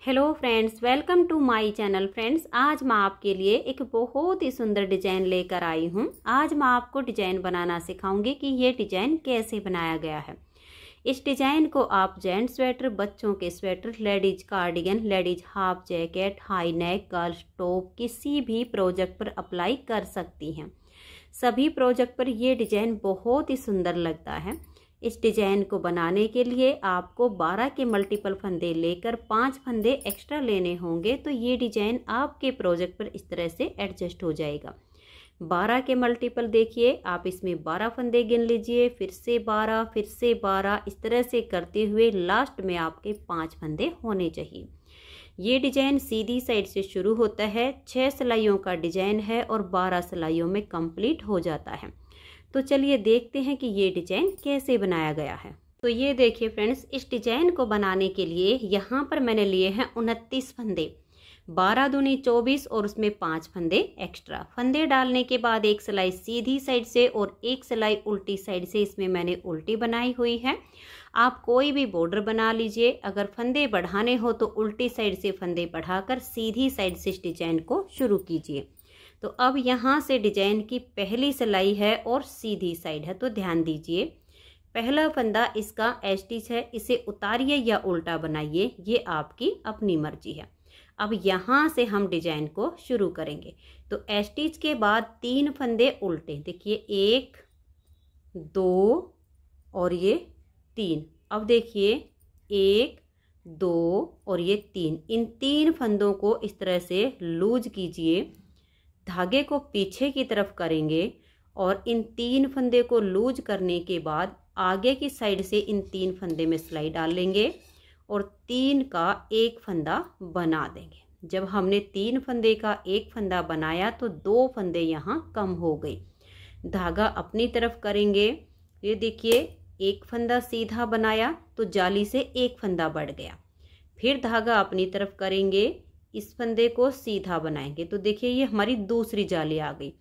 Hello friends, welcome to my channel. Friends, आज मैं आपके लिए एक बहुत ही सुंदर डिजाइन लेकर आई हूँ। आज मैं आपको डिजाइन बनाना सिखाऊंगी कि ये डिजाइन कैसे बनाया गया है। इस डिजाइन को आप जेंट्स स्वेटर, बच्चों के sweater, ladies cardigan, ladies half jacket, high neck, girls top किसी भी प्रोजेक्ट पर अप्लाई कर सकती हैं। सभी प्रोजेक्ट पर ये डिजाइन बहुत ही सुंदर लगता है। इस डिजाइन को बनाने के लिए आपको 12 के मल्टीपल फंदे लेकर 5 फंदे एक्स्ट्रा लेने होंगे, तो ये डिजाइन आपके प्रोजेक्ट पर इस तरह से एडजस्ट हो जाएगा। 12 के मल्टीपल देखिए, आप इसमें 12 फंदे गिन लीजिए, फिर से 12, फिर से 12, इस तरह से करते हुए लास्ट में आपके 5 फंदे होने चाहिए। ये डिजाइन सीधी साइड से शुरू होता है, 6 सिलाइयों का डिजाइन है और 12 सिलाइयों में कंप्लीट हो जाता है। तो चलिए देखते हैं कि ये डिजाइन कैसे बनाया गया है। तो ये देखिए फ्रेंड्स, इस डिजाइन को बनाने के लिए यहाँ पर मैंने लिए हैं 29 फंदे, 12 दूनी 24 और उसमें 5 फंदे एक्स्ट्रा। फंदे डालने के बाद एक सिलाई सीधी साइड से और एक सिलाई उल्टी साइड से इसमें मैंने उल्टी बनाई हुई है। आप कोई भी बॉर्डर बना लीजिए। अगर फंदे बढ़ाने हो तो उल्टी साइड से फंदे बढ़ाकर सीधी साइड से इस डिजाइन को शुरू कीजिए। तो अब यहाँ से डिजाइन की पहली सिलाई है और सीधी साइड है, तो ध्यान दीजिए। पहला फंदा इसका एस्टिच है, इसे उतारिए या उल्टा बनाइए, ये आपकी अपनी मर्जी है। अब यहाँ से हम डिजाइन को शुरू करेंगे। तो एस्टिच के बाद 3 फंदे उल्टे, देखिए 1 2 और ये 3। अब देखिए 1 2 और ये 3, इन 3 फंदों को इस तरह से लूज कीजिए। धागे को पीछे की तरफ करेंगे और इन 3 फंदे को लूज करने के बाद आगे की साइड से इन 3 फंदे में सिलाई डाल लेंगे और 3 का एक फंदा बना देंगे। जब हमने 3 फंदे का एक फंदा बनाया तो 2 फंदे यहाँ कम हो गई। धागा अपनी तरफ करेंगे, ये देखिए एक फंदा सीधा बनाया तो जाली से एक फंदा बढ़ गया। फिर धागा अपनी तरफ करेंगे, इस फंदे को सीधा बनाएंगे तो देखिए ये हमारी दूसरी जाली आ गई।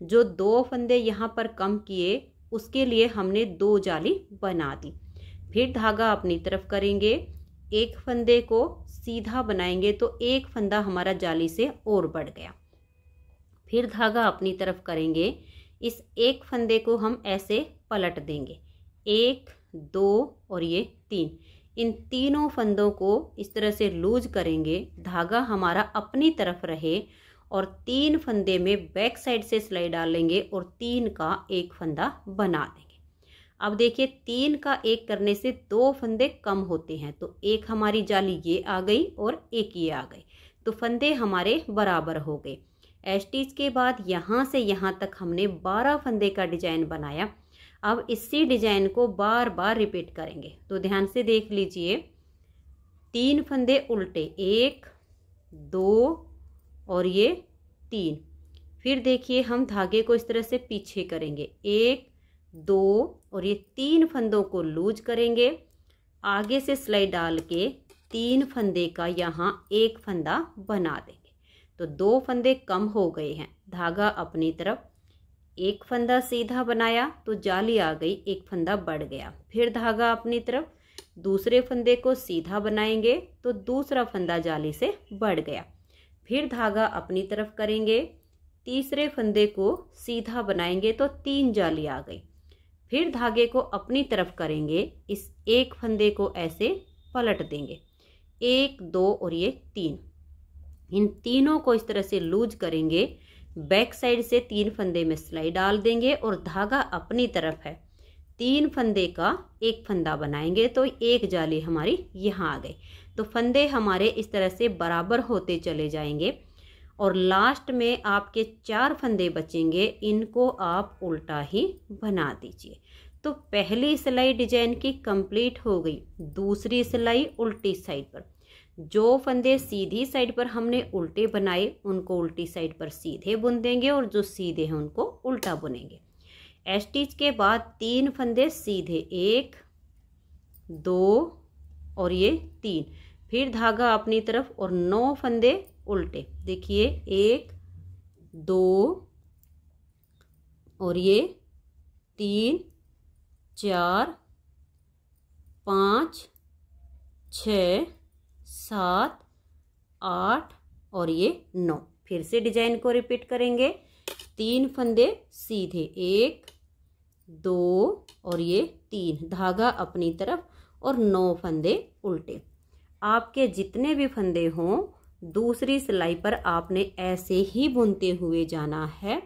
जो 2 फंदे यहाँ पर कम किए उसके लिए हमने 2 जाली बना दी। फिर धागा अपनी तरफ करेंगे, एक फंदे को सीधा बनाएंगे तो एक फंदा हमारा जाली से और बढ़ गया। फिर धागा अपनी तरफ करेंगे, इस एक फंदे को हम ऐसे पलट देंगे, 1 2 और ये 3। इन तीनों फंदों को इस तरह से लूज करेंगे, धागा हमारा अपनी तरफ रहे और 3 फंदे में बैक साइड से सिलाई डालेंगे और 3 का एक फंदा बना देंगे। अब देखिए 3 का एक करने से 2 फंदे कम होते हैं, तो एक हमारी जाली ये आ गई और एक ये आ गई, तो फंदे हमारे बराबर हो गए। एस्टिच के बाद यहाँ से यहाँ तक हमने 12 फंदे का डिजाइन बनाया। अब इसी डिजाइन को बार बार रिपीट करेंगे, तो ध्यान से देख लीजिए। 3 फंदे उल्टे, 1 2 और ये 3। फिर देखिए हम धागे को इस तरह से पीछे करेंगे, 1 2 और ये 3 फंदों को लूज करेंगे। आगे से सिलाई डाल के 3 फंदे का यहाँ एक फंदा बना देंगे, तो 2 फंदे कम हो गए हैं। धागा अपनी तरफ, एक फंदा सीधा बनाया तो जाली आ गई, एक फंदा बढ़ गया। फिर धागा अपनी तरफ, दूसरे फंदे को सीधा बनाएंगे तो दूसरा फंदा जाली से बढ़ गया। फिर धागा अपनी तरफ करेंगे, तीसरे फंदे को सीधा बनाएंगे तो 3 जाली आ गई। फिर धागे को अपनी तरफ करेंगे, इस एक फंदे को ऐसे पलट देंगे, 1 2 और ये 3। इन तीनों को इस तरह से लूज करेंगे, बैक साइड से 3 फंदे में सिलाई डाल देंगे और धागा अपनी तरफ है, 3 फंदे का एक फंदा बनाएंगे तो एक जाली हमारी यहाँ आ गई। तो फंदे हमारे इस तरह से बराबर होते चले जाएंगे और लास्ट में आपके 4 फंदे बचेंगे, इनको आप उल्टा ही बना दीजिए। तो पहली सिलाई डिजाइन की कंप्लीट हो गई। दूसरी सिलाई उल्टी साइड पर, जो फंदे सीधी साइड पर हमने उल्टे बनाए उनको उल्टी साइड पर सीधे बुन देंगे और जो सीधे हैं उनको उल्टा बुनेंगे। एस्टिच के बाद 3 फंदे सीधे, 1 2 और ये 3। फिर धागा अपनी तरफ और 9 फंदे उल्टे, देखिए 1 2 और ये 3 4 5 6 7 8 और ये 9। फिर से डिजाइन को रिपीट करेंगे। 3 फंदे सीधे, 1 2 और ये 3, धागा अपनी तरफ और 9 फंदे उल्टे। आपके जितने भी फंदे हों दूसरी सिलाई पर आपने ऐसे ही बुनते हुए जाना है।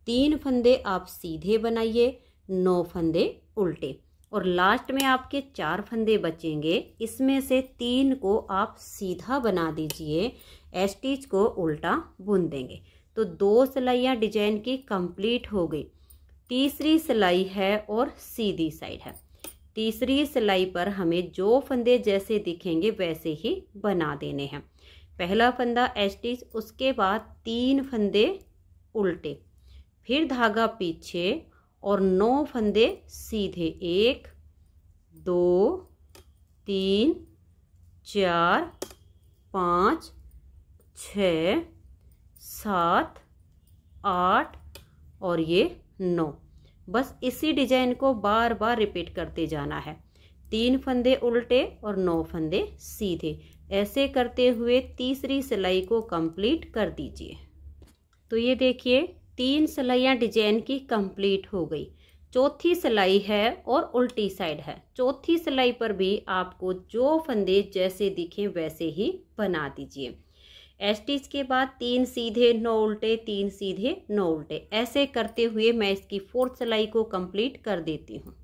3 फंदे आप सीधे बनाइए, 9 फंदे उल्टे, और लास्ट में आपके 4 फंदे बचेंगे। इसमें से 3 को आप सीधा बना दीजिए, स्टिच को उल्टा बुन देंगे। तो 2 सिलाइयाँ डिजाइन की कंप्लीट हो गई। तीसरी सिलाई है और सीधी साइड है। तीसरी सिलाई पर हमें जो फंदे जैसे दिखेंगे वैसे ही बना देने हैं। पहला फंदा स्टिच, उसके बाद 3 फंदे उल्टे, फिर धागा पीछे और 9 फंदे सीधे, 1 2 3 4 5 6 7 8 और ये 9। बस इसी डिजाइन को बार बार रिपीट करते जाना है। 3 फंदे उल्टे और 9 फंदे सीधे, ऐसे करते हुए तीसरी सिलाई को कंप्लीट कर दीजिए। तो ये देखिए 3 सिलाइयाँ डिजाइन की कंप्लीट हो गई। चौथी सिलाई है और उल्टी साइड है। चौथी सिलाई पर भी आपको जो फंदे जैसे दिखें वैसे ही बना दीजिए। स्टिच के बाद 3 सीधे 9 उल्टे, 3 सीधे 9 उल्टे, ऐसे करते हुए मैं इसकी 4th सिलाई को कंप्लीट कर देती हूँ।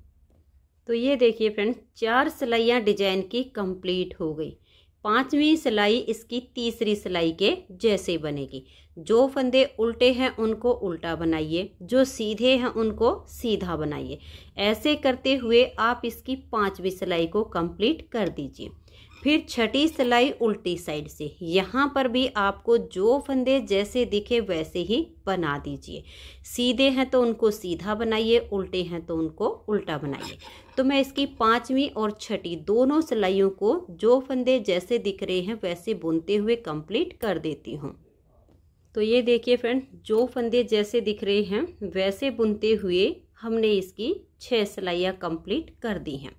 तो ये देखिए फ्रेंड्स 4 सिलाइयाँ डिजाइन की कंप्लीट हो गई। 5वीं सिलाई इसकी तीसरी सिलाई के जैसे बनेगी। जो फंदे उल्टे हैं उनको उल्टा बनाइए, जो सीधे हैं उनको सीधा बनाइए। ऐसे करते हुए आप इसकी 5वीं सिलाई को कंप्लीट कर दीजिए। फिर 6ठी सिलाई उल्टी साइड से, यहाँ पर भी आपको जो फंदे जैसे दिखे वैसे ही बना दीजिए। सीधे हैं तो उनको सीधा बनाइए, उल्टे हैं तो उनको उल्टा बनाइए। तो मैं इसकी 5वीं और 6ठी दोनों सिलाइयों को जो फंदे जैसे दिख रहे हैं वैसे बुनते हुए कंप्लीट कर देती हूँ। तो ये देखिए फ्रेंड, जो फंदे जैसे दिख रहे हैं वैसे बुनते हुए हमने इसकी 6 सिलाइयाँ कंप्लीट कर दी हैं।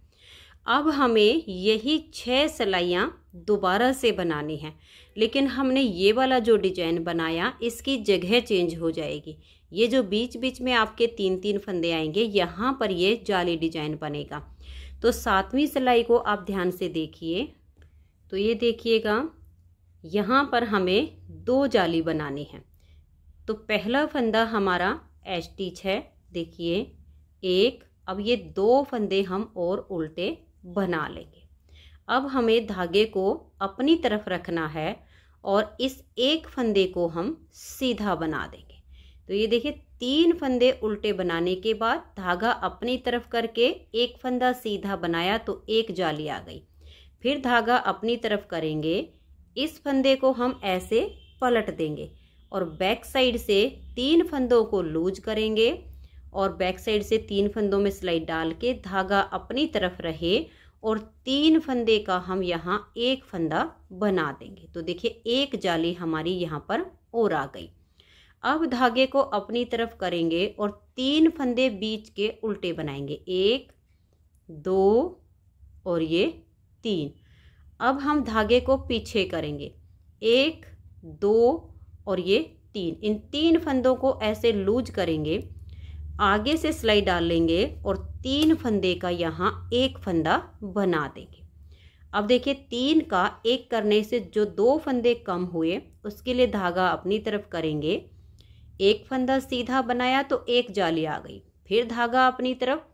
अब हमें यही 6 सिलाइयाँ दोबारा से बनानी है, लेकिन हमने ये वाला जो डिजाइन बनाया इसकी जगह चेंज हो जाएगी। ये जो बीच बीच में आपके 3-3 फंदे आएंगे, यहाँ पर ये जाली डिजाइन बनेगा। तो 7वीं सिलाई को आप ध्यान से देखिए। तो ये देखिएगा, यहाँ पर हमें 2 जाली बनानी है। तो पहला फंदा हमारा स्टिच है, देखिए 1। अब ये 2 फंदे हम और उल्टे बना लेंगे। अब हमें धागे को अपनी तरफ रखना है और इस एक फंदे को हम सीधा बना देंगे। तो ये देखिए 3 फंदे उल्टे बनाने के बाद धागा अपनी तरफ करके एक फंदा सीधा बनाया तो एक जाली आ गई। फिर धागा अपनी तरफ करेंगे, इस फंदे को हम ऐसे पलट देंगे और बैक साइड से 3 फंदों को लूज करेंगे और बैक साइड से 3 फंदों में सिलाई डाल के धागा अपनी तरफ रहे और 3 फंदे का हम यहाँ एक फंदा बना देंगे। तो देखिए एक जाली हमारी यहाँ पर और आ गई। अब धागे को अपनी तरफ करेंगे और 3 फंदे बीच के उल्टे बनाएंगे, 1 2 और ये 3। अब हम धागे को पीछे करेंगे, 1 2 और ये 3। इन 3 फंदों को ऐसे लूज करेंगे, आगे से सिलाई डाल लेंगे और 3 फंदे का यहाँ एक फंदा बना देंगे। अब देखिए 3 का 1 करने से जो 2 फंदे कम हुए उसके लिए धागा अपनी तरफ करेंगे, एक फंदा सीधा बनाया तो एक जाली आ गई। फिर धागा अपनी तरफ,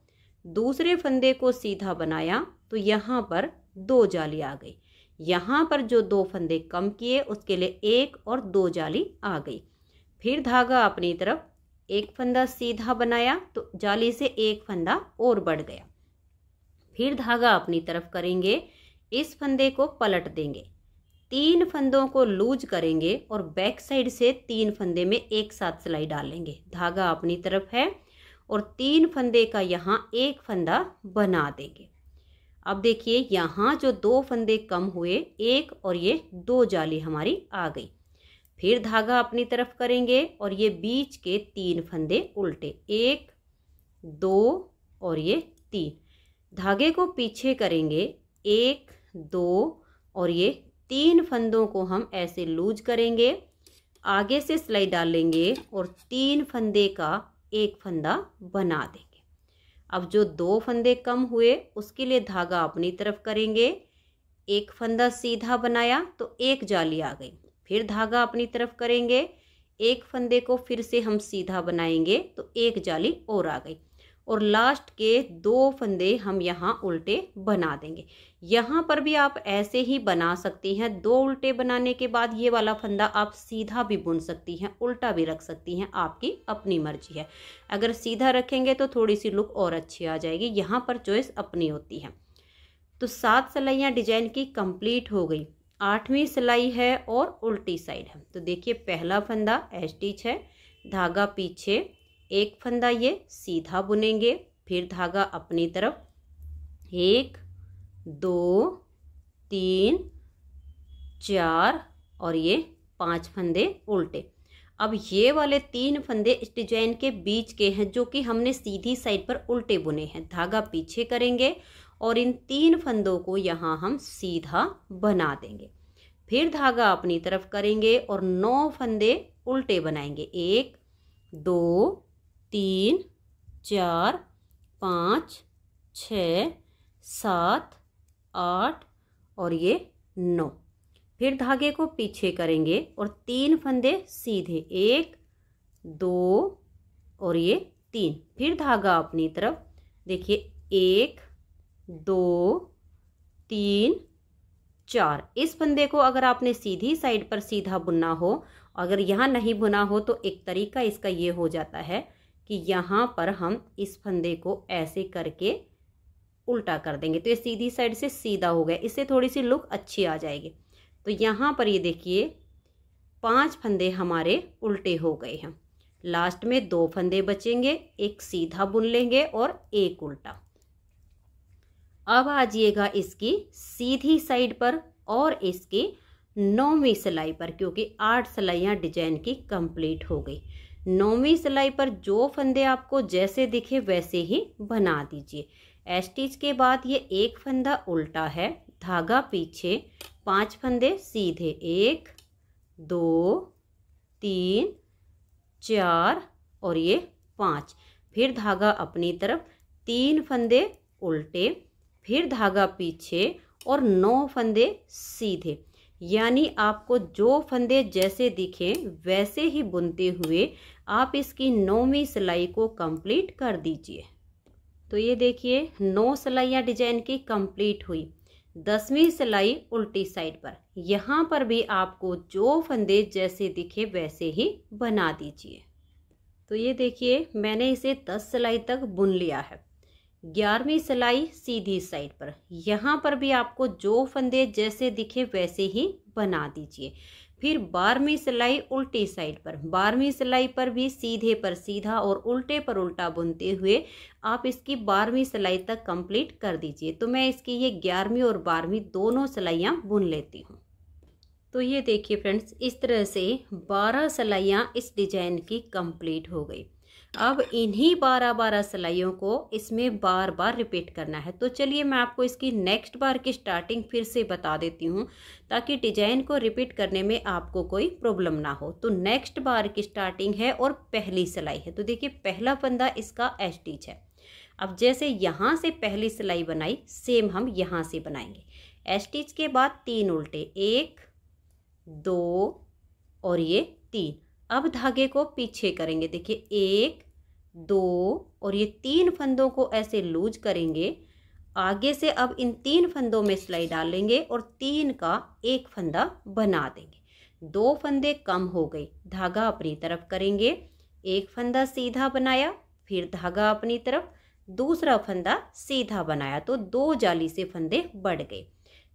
दूसरे फंदे को सीधा बनाया तो यहाँ पर 2 जाली आ गई। यहाँ पर जो 2 फंदे कम किए उसके लिए 1 और 2 जाली आ गई। फिर धागा अपनी तरफ, एक फंदा सीधा बनाया तो जाली से एक फंदा और बढ़ गया। फिर धागा अपनी तरफ करेंगे, इस फंदे को पलट देंगे, 3 फंदों को लूज करेंगे और बैक साइड से 3 फंदे में एक साथ सिलाई डालेंगे। धागा अपनी तरफ है और 3 फंदे का यहाँ एक फंदा बना देंगे। अब देखिए यहाँ जो 2 फंदे कम हुए, 1 और ये 2 जाली हमारी आ गई। फिर धागा अपनी तरफ करेंगे और ये बीच के 3 फंदे उल्टे, 1 2 और ये 3। धागे को पीछे करेंगे, 1 2 और ये 3 फंदों को हम ऐसे लूज करेंगे, आगे से सिलाई डालेंगे और 3 फंदे का एक फंदा बना देंगे। अब जो 2 फंदे कम हुए उसके लिए धागा अपनी तरफ करेंगे, एक फंदा सीधा बनाया तो एक जाली आ गई, फिर धागा अपनी तरफ करेंगे, एक फंदे को फिर से हम सीधा बनाएंगे तो एक जाली और आ गई, और लास्ट के 2 फंदे हम यहाँ उल्टे बना देंगे। यहाँ पर भी आप ऐसे ही बना सकती हैं। 2 उल्टे बनाने के बाद ये वाला फंदा आप सीधा भी बुन सकती हैं, उल्टा भी रख सकती हैं, आपकी अपनी मर्जी है। अगर सीधा रखेंगे तो थोड़ी सी लुक और अच्छी आ जाएगी, यहाँ पर चॉइस अपनी होती है। तो 7 सिलाइयाँ डिजाइन की कंप्लीट हो गई। 8वीं सिलाई है और उल्टी साइड है। तो देखिए पहला फंदा स्टिच है, धागा पीछे, एक फंदा ये सीधा बुनेंगे, फिर धागा अपनी तरफ, 1 2 3 4 और ये 5 फंदे उल्टे। अब ये वाले 3 फंदे इस डिजाइन के बीच के हैं जो कि हमने सीधी साइड पर उल्टे बुने हैं। धागा पीछे करेंगे और इन 3 फंदों को यहाँ हम सीधा बना देंगे, फिर धागा अपनी तरफ करेंगे और 9 फंदे उल्टे बनाएंगे, 1 2 3 4 5 6 7 8 और ये 9। फिर धागे को पीछे करेंगे और 3 फंदे सीधे, 1 2 और ये 3, फिर धागा अपनी तरफ, देखिए 1 2 3 4। इस फंदे को अगर आपने सीधी साइड पर सीधा बुनना हो, अगर यहाँ नहीं बुना हो तो एक तरीका इसका ये हो जाता है कि यहाँ पर हम इस फंदे को ऐसे करके उल्टा कर देंगे तो ये सीधी साइड से सीधा हो गया, इससे थोड़ी सी लुक अच्छी आ जाएगी। तो यहाँ पर ये देखिए 5 फंदे हमारे उल्टे हो गए हैं। लास्ट में 2 फंदे बचेंगे, एक सीधा बुन लेंगे और एक उल्टा। अब आ जाइएगा इसकी सीधी साइड पर और इसकी 9वीं सिलाई पर, क्योंकि 8 सिलाइयाँ डिजाइन की कंप्लीट हो गई। 9वीं सिलाई पर जो फंदे आपको जैसे दिखे वैसे ही बना दीजिए। स्टिच के बाद ये एक फंदा उल्टा है, धागा पीछे, 5 फंदे सीधे, 1 2 3 4 और ये 5, फिर धागा अपनी तरफ, 3 फंदे उल्टे, फिर धागा पीछे और 9 फंदे सीधे। यानी आपको जो फंदे जैसे दिखे वैसे ही बुनते हुए आप इसकी 9वीं सिलाई को कंप्लीट कर दीजिए। तो ये देखिए 9 सिलाइयाँ डिजाइन की कंप्लीट हुई। 10वीं सिलाई उल्टी साइड पर, यहाँ पर भी आपको जो फंदे जैसे दिखे वैसे ही बना दीजिए। तो ये देखिए मैंने इसे 10 सिलाई तक बुन लिया है। 11वीं सिलाई सीधी साइड पर, यहाँ पर भी आपको जो फंदे जैसे दिखे वैसे ही बना दीजिए। फिर 12वीं सिलाई उल्टी साइड पर, 12वीं सिलाई पर भी सीधे पर सीधा और उल्टे पर उल्टा बुनते हुए आप इसकी 12वीं सिलाई तक कंप्लीट कर दीजिए। तो मैं इसकी ये 11वीं और 12वीं दोनों सिलाइयाँ बुन लेती हूँ। तो ये देखिए फ्रेंड्स, इस तरह से 12 सिलाइयाँ इस डिजाइन की कंप्लीट हो गई। अब इन्हीं 12 सिलाइयों को इसमें बार बार रिपीट करना है। तो चलिए मैं आपको इसकी नेक्स्ट बार की स्टार्टिंग फिर से बता देती हूँ ताकि डिजाइन को रिपीट करने में आपको कोई प्रॉब्लम ना हो। तो नेक्स्ट बार की स्टार्टिंग है और पहली सिलाई है। तो देखिए पहला फंदा इसका स्टिच है। अब जैसे यहाँ से पहली सिलाई बनाई सेम हम यहाँ से बनाएंगे। स्टिच के बाद 3 उल्टे, 1 2 और ये 3। अब धागे को पीछे करेंगे, देखिए 1 2 और ये 3 फंदों को ऐसे लूज करेंगे। आगे से अब इन 3 फंदों में सिलाई डालेंगे और 3 का एक फंदा बना देंगे। 2 फंदे कम हो गए, धागा अपनी तरफ करेंगे, एक फंदा सीधा बनाया, फिर धागा अपनी तरफ, दूसरा फंदा सीधा बनाया तो 2 जाली से फंदे बढ़ गए।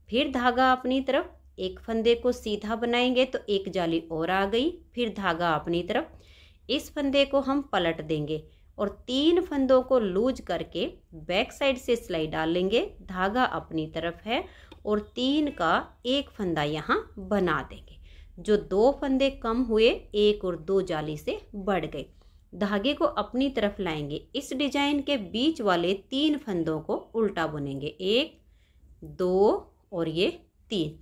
फिर धागा अपनी तरफ, एक फंदे को सीधा बनाएंगे तो एक जाली और आ गई, फिर धागा अपनी तरफ, इस फंदे को हम पलट देंगे और 3 फंदों को लूज करके बैक साइड से सिलाई डालेंगे। धागा अपनी तरफ है और 3 का एक फंदा यहाँ बना देंगे। जो 2 फंदे कम हुए, 1 और 2 जाली से बढ़ गए। धागे को अपनी तरफ लाएंगे, इस डिजाइन के बीच वाले 3 फंदों को उल्टा बुनेंगे, 1 2 और ये 3।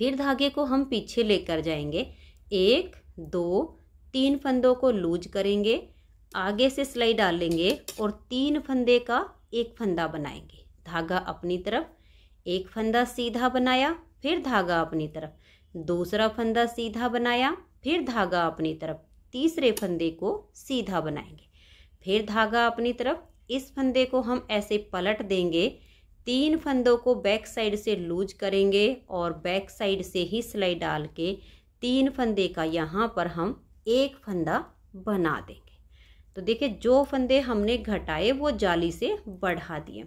फिर धागे को हम पीछे लेकर जाएंगे, 1 2 3 फंदों को लूज करेंगे, आगे से सिलाई डालेंगे और 3 फंदे का एक फंदा बनाएंगे। धागा अपनी तरफ, एक फंदा सीधा बनाया, फिर धागा अपनी तरफ, दूसरा फंदा सीधा बनाया, फिर धागा अपनी तरफ, तीसरे फंदे को सीधा बनाएंगे, फिर धागा अपनी तरफ। इस फंदे को हम ऐसे पलट देंगे, 3 फंदों को बैक साइड से लूज करेंगे और बैक साइड से ही सिलाई डाल के 3 फंदे का यहाँ पर हम एक फंदा बना देंगे। तो देखिए जो फंदे हमने घटाए वो जाली से बढ़ा दिए।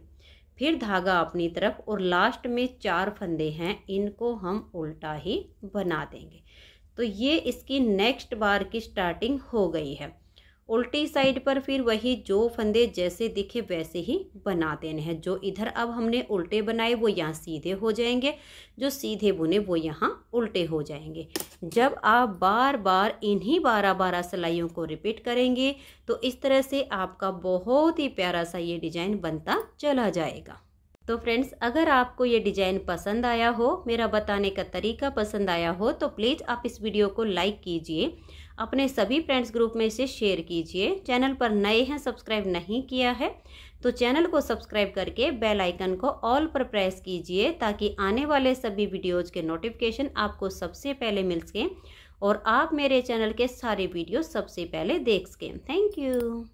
फिर धागा अपनी तरफ और लास्ट में 4 फंदे हैं, इनको हम उल्टा ही बना देंगे। तो ये इसकी नेक्स्ट बार की स्टार्टिंग हो गई है। उल्टी साइड पर फिर वही जो फंदे जैसे दिखे वैसे ही बना देने हैं। जो इधर अब हमने उल्टे बनाए वो यहाँ सीधे हो जाएंगे, जो सीधे बुने वो यहाँ उल्टे हो जाएंगे। जब आप बार बार इन्हीं 12-12 सिलाइयों को रिपीट करेंगे तो इस तरह से आपका बहुत ही प्यारा सा ये डिजाइन बनता चला जाएगा। तो फ्रेंड्स, अगर आपको ये डिजाइन पसंद आया हो, मेरा बताने का तरीका पसंद आया हो, तो प्लीज़ आप इस वीडियो को लाइक कीजिए, अपने सभी फ्रेंड्स ग्रुप में इसे शेयर कीजिए। चैनल पर नए हैं, सब्सक्राइब नहीं किया है तो चैनल को सब्सक्राइब करके बेल आइकन को ऑल पर प्रेस कीजिए, ताकि आने वाले सभी वीडियोज़ के नोटिफिकेशन आपको सबसे पहले मिल सकें और आप मेरे चैनल के सारे वीडियो सबसे पहले देख सकें। Thank you.